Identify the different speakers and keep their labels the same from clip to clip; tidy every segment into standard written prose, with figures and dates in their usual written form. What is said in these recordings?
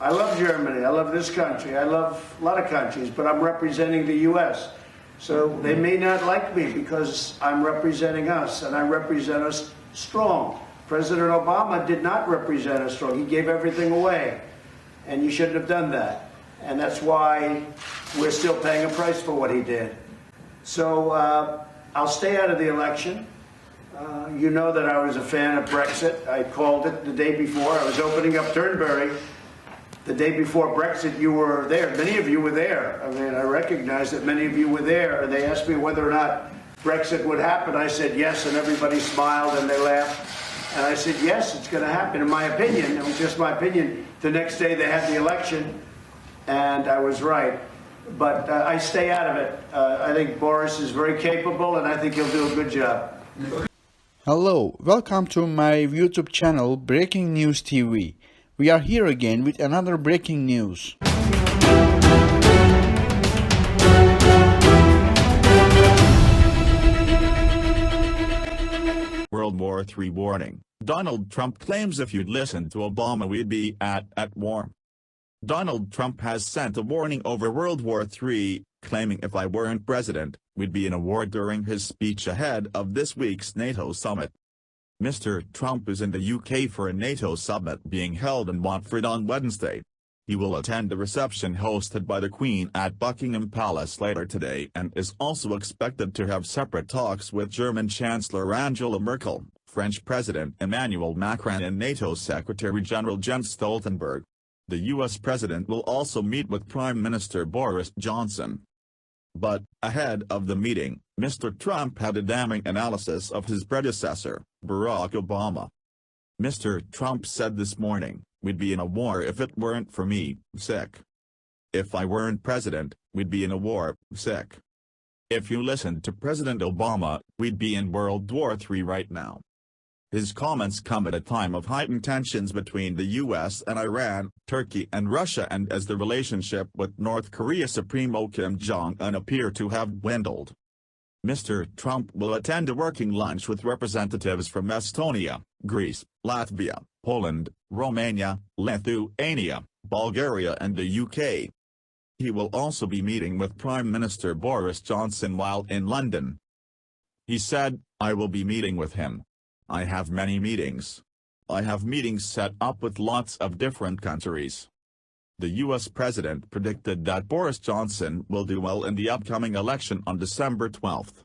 Speaker 1: I love Germany. I love this country. I love a lot of countries, but I'm representing the U.S. So they may not like me because I'm representing us, and I represent us strong. President Obama did not represent us strong. He gave everything away, and you shouldn't have done that. And that's why we're still paying a price for what he did. So I'll stay out of the election. You know that I was a fan of Brexit. I called it the day before. I was opening up Turnberry. The day before Brexit, you were there. Many of you were there. I mean, I recognize that many of you were there. And they asked me whether or not Brexit would happen. I said yes, and everybody smiled and they laughed. And I said, yes, it's going to happen. In my opinion, it was just my opinion. The next day they had the election, and I was right. But I stay out of it. I think Boris is very capable, and I think he'll do a good job.
Speaker 2: Hello, welcome to my YouTube channel Breaking News TV. We are here again with another breaking news.
Speaker 3: World War III warning. Donald Trump claims if you'd listened to Obama we'd be at war. Donald Trump has sent a warning over World War III, claiming if I weren't president, we'd be in a war during his speech ahead of this week's NATO summit. Mr. Trump is in the UK for a NATO summit being held in Watford on Wednesday. He will attend a reception hosted by the Queen at Buckingham Palace later today and is also expected to have separate talks with German Chancellor Angela Merkel, French President Emmanuel Macron and NATO Secretary-General Jens Stoltenberg. The U.S. President will also meet with Prime Minister Boris Johnson. But, ahead of the meeting, Mr. Trump had a damning analysis of his predecessor, Barack Obama. Mr. Trump said this morning, we'd be in a war if it weren't for me, sick. If I weren't president, we'd be in a war, sick. If you listened to President Obama, we'd be in World War III right now. His comments come at a time of heightened tensions between the U.S. and Iran, Turkey and Russia, and as the relationship with North Korea Supremo Kim Jong-un appear to have dwindled. Mr. Trump will attend a working lunch with representatives from Estonia, Greece, Latvia, Poland, Romania, Lithuania, Bulgaria and the UK. He will also be meeting with Prime Minister Boris Johnson while in London. He said, I will be meeting with him. I have many meetings. I have meetings set up with lots of different countries. The U.S. President predicted that Boris Johnson will do well in the upcoming election on December 12th.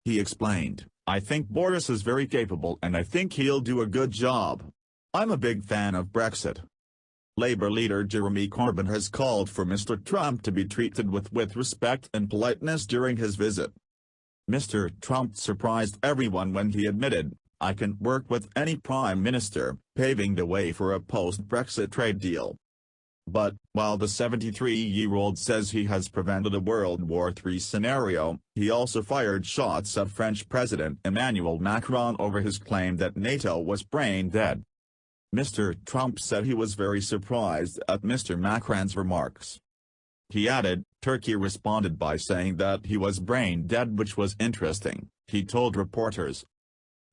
Speaker 3: He explained, I think Boris is very capable and I think he'll do a good job. I'm a big fan of Brexit. Labour leader Jeremy Corbyn has called for Mr. Trump to be treated with respect and politeness during his visit. Mr. Trump surprised everyone when he admitted, I can work with any prime minister, paving the way for a post-Brexit trade deal. But, while the 73-year-old says he has prevented a World War III scenario, he also fired shots at French President Emmanuel Macron over his claim that NATO was brain dead. Mr. Trump said he was very surprised at Mr. Macron's remarks. He added, Turkey responded by saying that he was brain dead, which was interesting, he told reporters.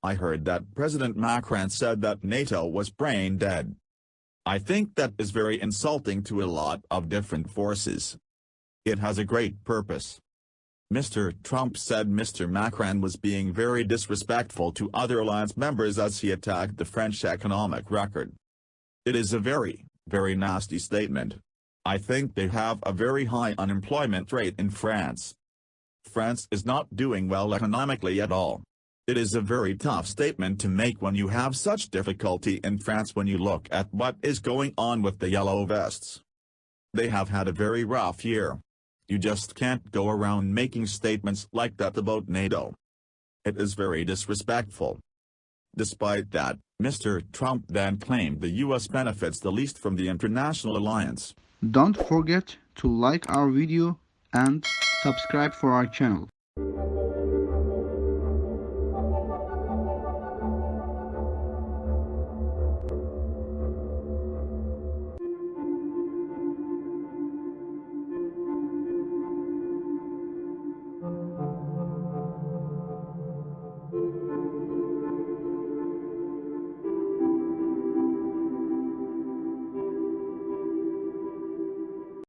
Speaker 3: I heard that President Macron said that NATO was brain dead. I think that is very insulting to a lot of different forces. It has a great purpose. Mr. Trump said Mr. Macron was being very disrespectful to other alliance members as he attacked the French economic record. It is a very, very nasty statement. I think they have a very high unemployment rate in France. France is not doing well economically at all. It is a very tough statement to make when you have such difficulty in France when you look at what is going on with the Yellow Vests. They have had a very rough year. You just can't go around making statements like that about NATO. It is very disrespectful. Despite that, Mr. Trump then claimed the U.S. benefits the least from the international alliance.
Speaker 2: Don't forget to like our video and subscribe for our channel.